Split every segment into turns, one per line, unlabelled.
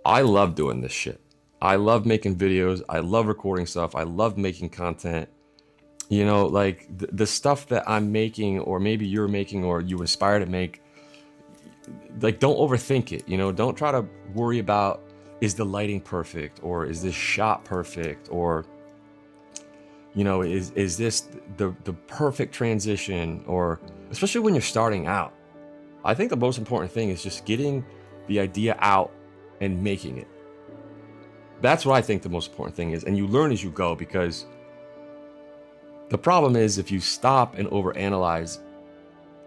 I love doing this shit. I love making videos. I love recording stuff. I love making content. You know, like the stuff that I'm making, or maybe you're making, or you aspire to make, like, don't overthink it. You know, don't try to worry about, is the lighting perfect, or is this shot perfect, or, you know, is this the perfect transition, or especially when you're starting out. I think the most important thing is just getting the idea out and making it. That's what I think the most important thing is. And you learn as you go, because the problem is if you stop and overanalyze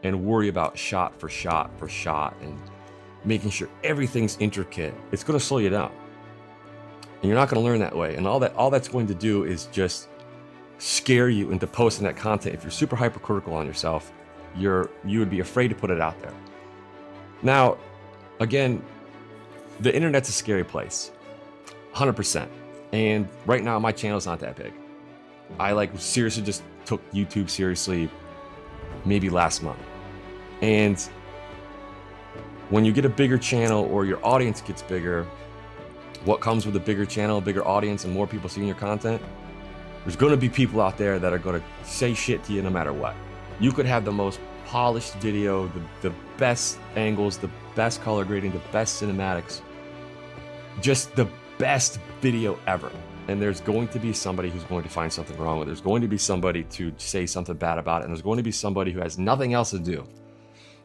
and worry about shot for shot for shot and making sure everything's intricate, it's going to slow you down. And you're not going to learn that way. And all that's going to do is just scare you into posting that content. If you're super hypercritical on yourself, you would be afraid to put it out there. Now, again, the internet's a scary place, 100%. And right now, my channel's not that big. I seriously just took YouTube seriously maybe last month. And when you get a bigger channel, or your audience gets bigger, what comes with a bigger channel, a bigger audience, and more people seeing your content? There's going to be people out there that are going to say shit to you no matter what. You could have the most polished video, the best angles, the best color grading, the best cinematics, just the best video ever. And there's going to be somebody who's going to find something wrong with it. There's going to be somebody to say something bad about it. And there's going to be somebody who has nothing else to do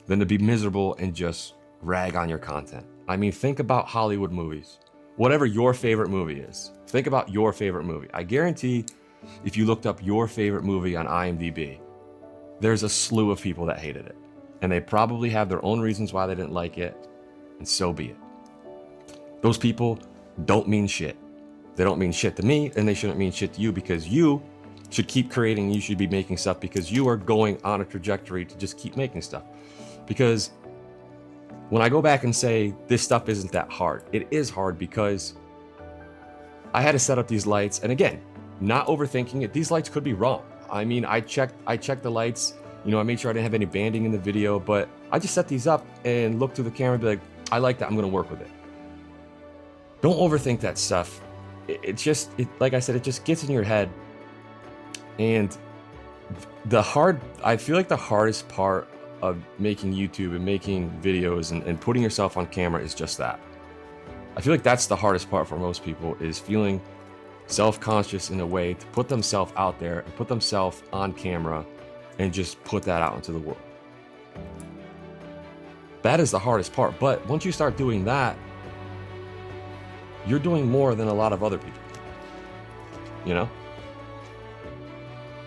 than to be miserable and just rag on your content. I mean, think about Hollywood movies. Whatever your favorite movie is, think about your favorite movie. I guarantee if you looked up your favorite movie on IMDb, there's a slew of people that hated it. And they probably have their own reasons why they didn't like it, and so be it. Those people don't mean shit. They don't mean shit to me, and they shouldn't mean shit to you, because you should keep creating. You should be making stuff because you are going on a trajectory to just keep making stuff. Because when I go back and say this stuff isn't that hard, it is hard, because I had to set up these lights. And again, not overthinking it. These lights could be wrong. I mean, I checked the lights. You know, I made sure I didn't have any banding in the video, but I just set these up and look through the camera and be like, I like that. I'm going to work with it. Don't overthink that stuff. Like I said, it just gets in your head. And I feel like the hardest part of making YouTube and making videos and putting yourself on camera is just that. I feel like that's the hardest part for most people, is feeling self-conscious in a way to put themselves out there and put themselves on camera and just put that out into the world. That is the hardest part. But once you start doing that, you're doing more than a lot of other people, you know?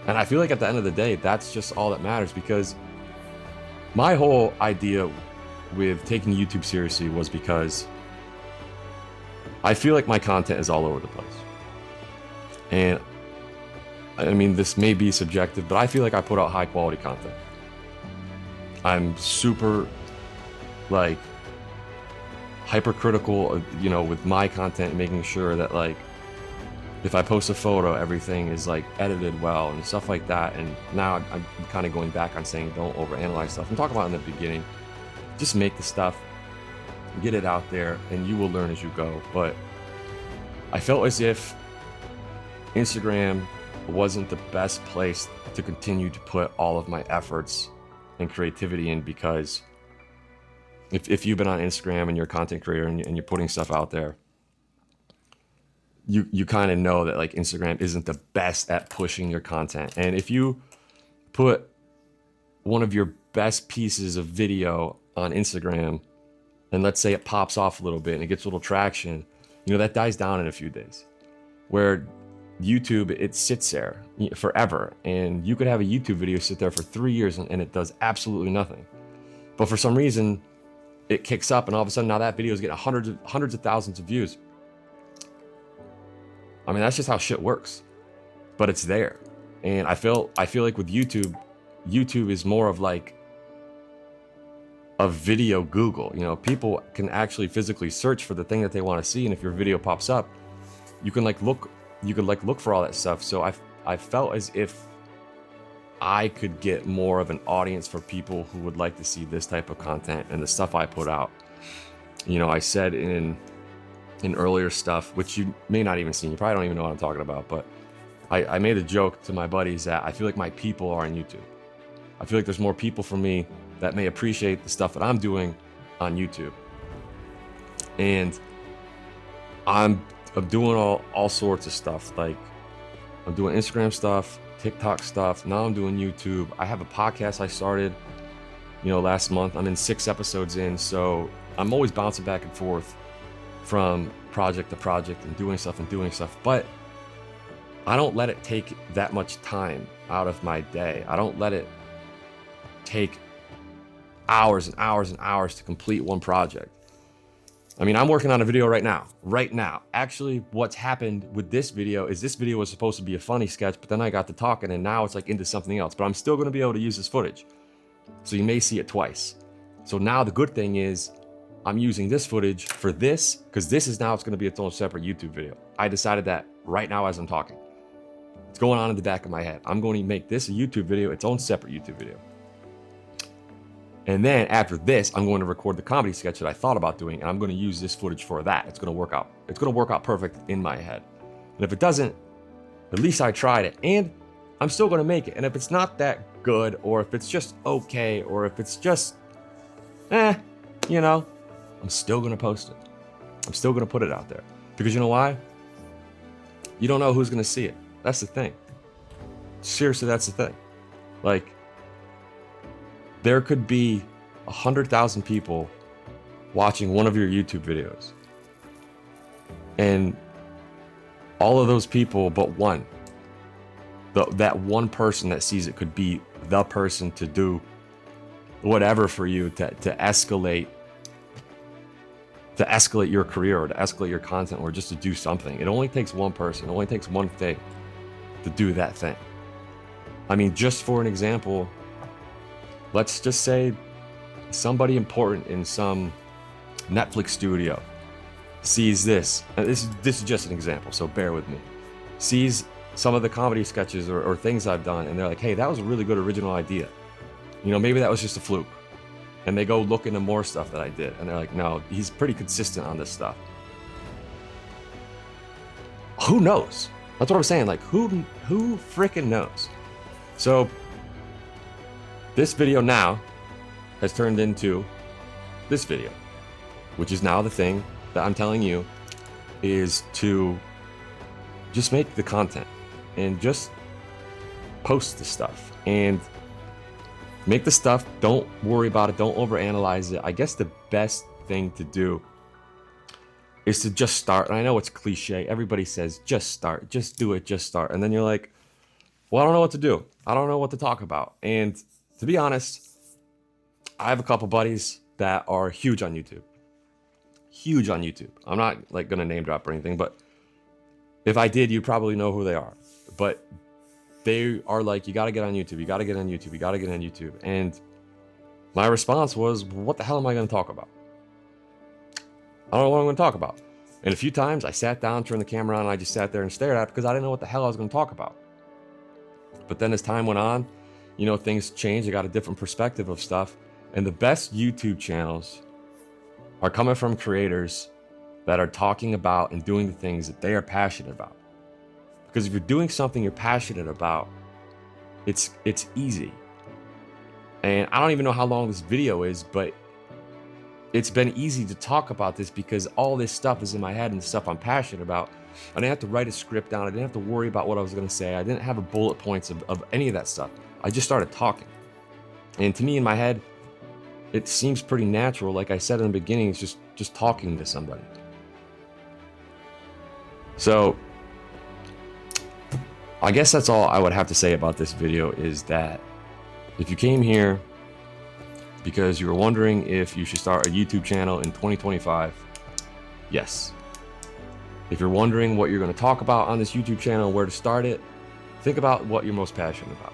And I feel like at the end of the day, that's just all that matters, because my whole idea with taking YouTube seriously was because I feel like my content is all over the place. And I mean, this may be subjective, but I feel like I put out high quality content. I'm super hypercritical, you know, with my content, making sure that if I post a photo, everything is edited well and stuff like that. And now I'm kind of going back on saying don't overanalyze stuff. I'm talking about in the beginning, just make the stuff, get it out there, and you will learn as you go. But I felt as if Instagram wasn't the best place to continue to put all of my efforts and creativity in, because if you've been on Instagram and you're a content creator and you're putting stuff out there, you kind of know that Instagram isn't the best at pushing your content. And if you put one of your best pieces of video on Instagram, and let's say it pops off a little bit and it gets a little traction, you know, that dies down in a few days. Where YouTube, it sits there forever, and you could have a YouTube video sit there for 3 years and it does absolutely nothing. But for some reason, it kicks up, and all of a sudden now that video is getting hundreds of thousands of views. I mean, that's just how shit works. But it's there. And I feel like with YouTube is more of a video Google. You know, people can actually physically search for the thing that they want to see, and if your video pops up, you can look for all that stuff. So I felt as if I could get more of an audience for people who would like to see this type of content and the stuff I put out. You know, I said in in earlier stuff, which you may not even see. You probably don't even know what I'm talking about, but I made a joke to my buddies that I feel like my people are on YouTube. I feel like there's more people for me that may appreciate the stuff that I'm doing on YouTube. And I'm doing all sorts of stuff. Like I'm doing Instagram stuff, TikTok stuff. Now I'm doing YouTube. I have a podcast I started, last month. I'm in 6 episodes in. So I'm always bouncing back and forth from project to project and doing stuff. But I don't let it take that much time out of my day. I don't let it take hours and hours and hours to complete one project. I mean, I'm working on a video right now. Actually, what's happened with this video is this video was supposed to be a funny sketch, but then I got to talking and now it's like into something else, but I'm still going to be able to use this footage. So you may see it twice. So now the good thing is I'm using this footage for this, because this is now it's going to be its own separate YouTube video. I decided that right now as I'm talking. It's going on in the back of my head. I'm going to make this a YouTube video, its own separate YouTube video. And then after this, I'm going to record the comedy sketch that I thought about doing, and I'm going to use this footage for that. It's going to work out. It's going to work out perfect in my head. And if it doesn't, at least I tried it, and I'm still going to make it. And if it's not that good, or if it's just okay, or if it's just, I'm still going to post it. I'm still going to put it out there. Because you know why? You don't know who's going to see it. That's the thing. Seriously, that's the thing. Like, there could be 100,000 people watching one of your YouTube videos. And all of those people but one, that one person that sees it could be the person to do whatever for you to escalate your career, or to escalate your content, or just to do something. It only takes one person. It only takes one thing to do that thing. I mean, just for an example, let's just say somebody important in some Netflix studio sees this, and this is just an example, so bear with me, sees some of the comedy sketches or things I've done, and they're like, hey, that was a really good original idea. Maybe that was just a fluke. And they go look into more stuff that I did, and they're like, no, he's pretty consistent on this stuff. Who knows? That's what I'm saying. Like, who freaking knows? So this video now has turned into this video, which is now the thing that I'm telling you is to just make the content and just post the stuff and make the stuff. Don't worry about it. Don't overanalyze it. I guess the best thing to do is to just start. And I know it's cliche. Everybody says, just start, just do it, just start. And then you're like, well, I don't know what to do. I don't know what to talk about. And to be honest, I have a couple buddies that are huge on YouTube. Huge on YouTube. I'm not like gonna name drop or anything, but if I did, you probably know who they are. But they are like, you gotta get on YouTube, you gotta get on YouTube, you gotta get on YouTube. And my response was, what the hell am I gonna talk about? I don't know what I'm gonna talk about. And a few times I sat down, turned the camera on, and I just sat there and stared at it because I didn't know what the hell I was gonna talk about. But then as time went on, things changed. I got a different perspective of stuff. And the best YouTube channels are coming from creators that are talking about and doing the things that they are passionate about. Because if you're doing something you're passionate about, it's easy. And I don't even know how long this video is, but it's been easy to talk about this because all this stuff is in my head and the stuff I'm passionate about. I didn't have to write a script down. I didn't have to worry about what I was going to say. I didn't have a bullet points of any of that stuff. I just started talking. And to me, in my head, it seems pretty natural. Like I said in the beginning, it's just talking to somebody. So I guess that's all I would have to say about this video, is that if you came here because you were wondering if you should start a YouTube channel in 2025, yes. If you're wondering what you're going to talk about on this YouTube channel, where to start it, think about what you're most passionate about.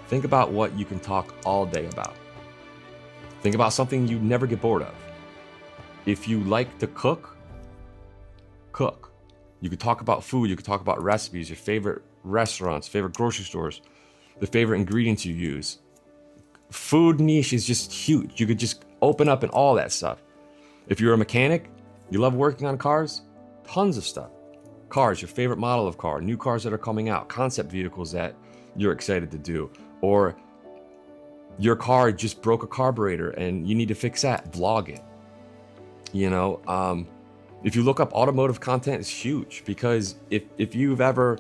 Think about what you can talk all day about. Think about something you never get bored of. If you like to cook, cook. You could talk about food, you could talk about recipes, your favorite restaurants, favorite grocery stores, the favorite ingredients you use. Food niche is just huge. You could just open up and all that stuff. If you're a mechanic, you love working on cars, Tons of stuff. Cars, your favorite model of car, new cars that are coming out, concept vehicles that you're excited to do, or your car just broke a carburetor and you need to fix that, vlog it. You know, if you look up automotive content, it's huge, because if you've ever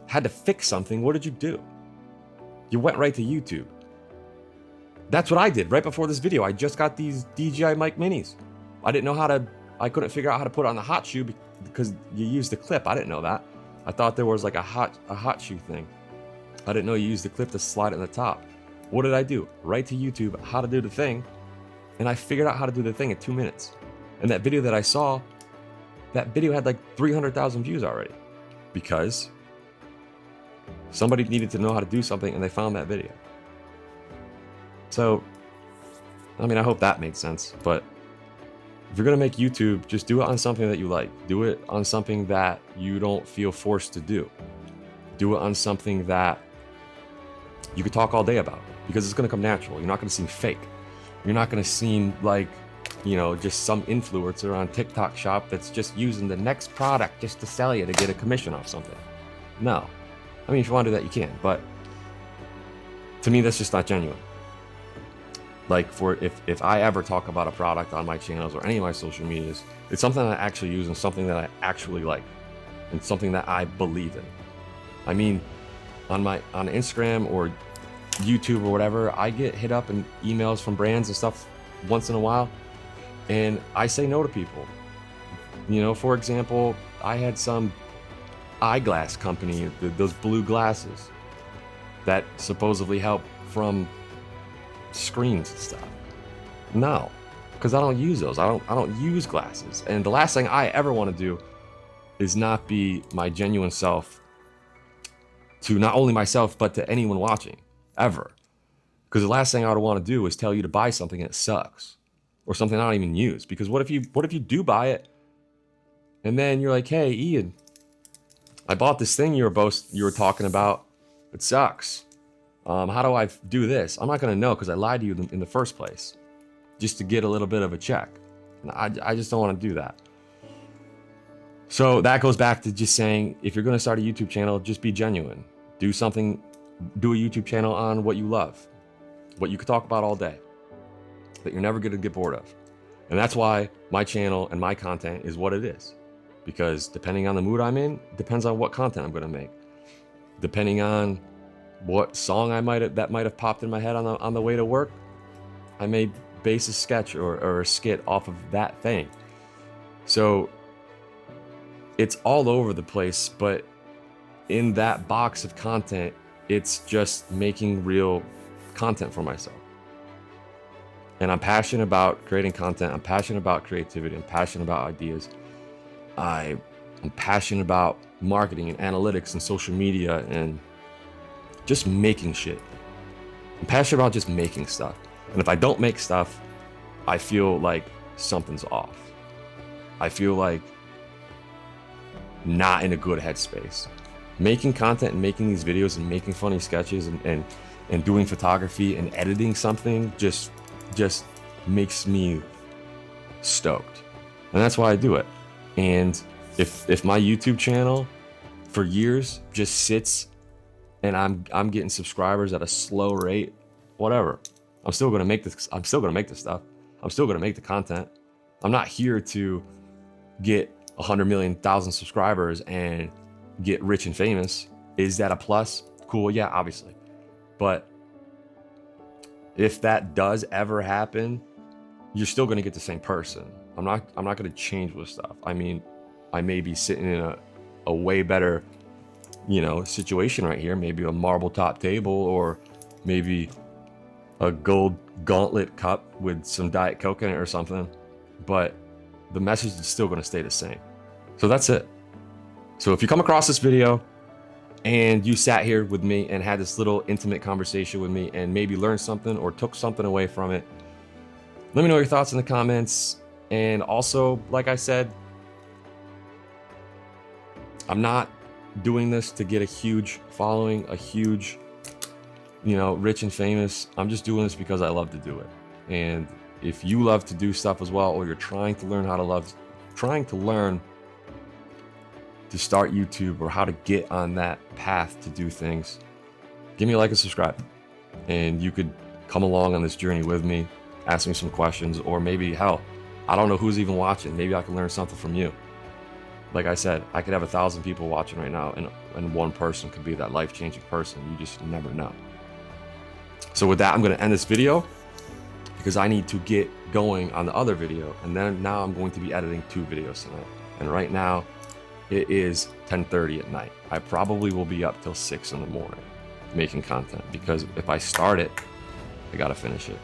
had to fix something, what did you do? You went right to YouTube. That's what I did right before this video. I just got these DJI mic minis. I couldn't figure out how to put on the hot shoe because you use the clip. I didn't know that. I thought there was like a hot shoe thing. I didn't know you use the clip to slide it in the top. What did I do? Right to YouTube, how to do the thing. And I figured out how to do the thing in 2 minutes. And that video that I saw, that video had like 300,000 views already, because somebody needed to know how to do something and they found that video. So, I mean, I hope that made sense. But if you're gonna make YouTube, just do it on something that you like. Do it on something that you don't feel forced to do. Do it on something that you could talk all day about, because it's gonna come natural. You're not gonna seem fake. You're not gonna seem like, you know, just some influencer on TikTok shop that's just using the next product just to sell you to get a commission off something. No. I mean, if you want to do that, you can, but to me, that's just not genuine. Like, if I ever talk about a product on my channels or any of my social medias, it's something I actually use and something that I actually like and something that I believe in. I mean, on Instagram or YouTube or whatever, I get hit up and emails from brands and stuff once in a while, and I say no to people. You know, for example, I had some eyeglass company, those blue glasses that supposedly help from screens and stuff. No, because I don't use those. I don't use glasses. And the last thing I ever want to do is not be my genuine self to not only myself but to anyone watching, ever. Because the last thing I would want to do is tell you to buy something that sucks, or something I don't even use. Because what if you do buy it and then you're like, hey Ian, I bought this thing you were talking about. It sucks. How do I do this? I'm not going to know, because I lied to you in the first place, just to get a little bit of a check. And I just don't want to do that. So that goes back to just saying, if you're going to start a YouTube channel, just be genuine. Do a YouTube channel on what you love, what you could talk about all day, that you're never going to get bored of. And that's why my channel and my content is what it is. Because depending on the mood I'm in, depends on what content I'm going to make. Depending on what song that might have popped in my head on the way to work, I may base a sketch or a skit off of that thing. So it's all over the place, but in that box of content, it's just making real content for myself. And I'm passionate about creating content. I'm passionate about creativity. I'm passionate about ideas. I'm passionate about marketing and analytics and social media and just making shit. I'm passionate about just making stuff. And if I don't make stuff, I feel like something's off. I feel like not in a good headspace. Making content and making these videos and making funny sketches and doing photography and editing something just makes me stoked. And that's why I do it. And if my YouTube channel for years just sits and I'm getting subscribers at a slow rate, whatever, I'm still gonna make this. I'm still gonna make the stuff. I'm still gonna make the content. I'm not here to get 100 million thousand subscribers and get rich and famous. Is that a plus? Cool, yeah, obviously. But if that does ever happen, you're still gonna get the same person. I'm not gonna change with stuff. I mean, I may be sitting in a way better, situation right here. Maybe a marble top table, or maybe a gold gauntlet cup with some Diet Coke in it or something. But the message is still gonna stay the same. So that's it. So if you come across this video and you sat here with me and had this little intimate conversation with me and maybe learned something or took something away from it, let me know your thoughts in the comments. And also, like I said, I'm not doing this to get a huge following, a huge, rich and famous. I'm just doing this because I love to do it. And if you love to do stuff as well, or you're trying to learn to start YouTube or how to get on that path to do things, give me a like and subscribe. And you could come along on this journey with me, ask me some questions, or maybe, hell, I don't know who's even watching. Maybe I can learn something from you. Like I said, I could have 1,000 people watching right now, and one person could be that life-changing person. You just never know. So with that, I'm going to end this video because I need to get going on the other video. And then now I'm going to be editing 2 videos tonight. And right now it is 10:30 at night. I probably will be up till 6 in the morning making content, because if I start it, I got to finish it.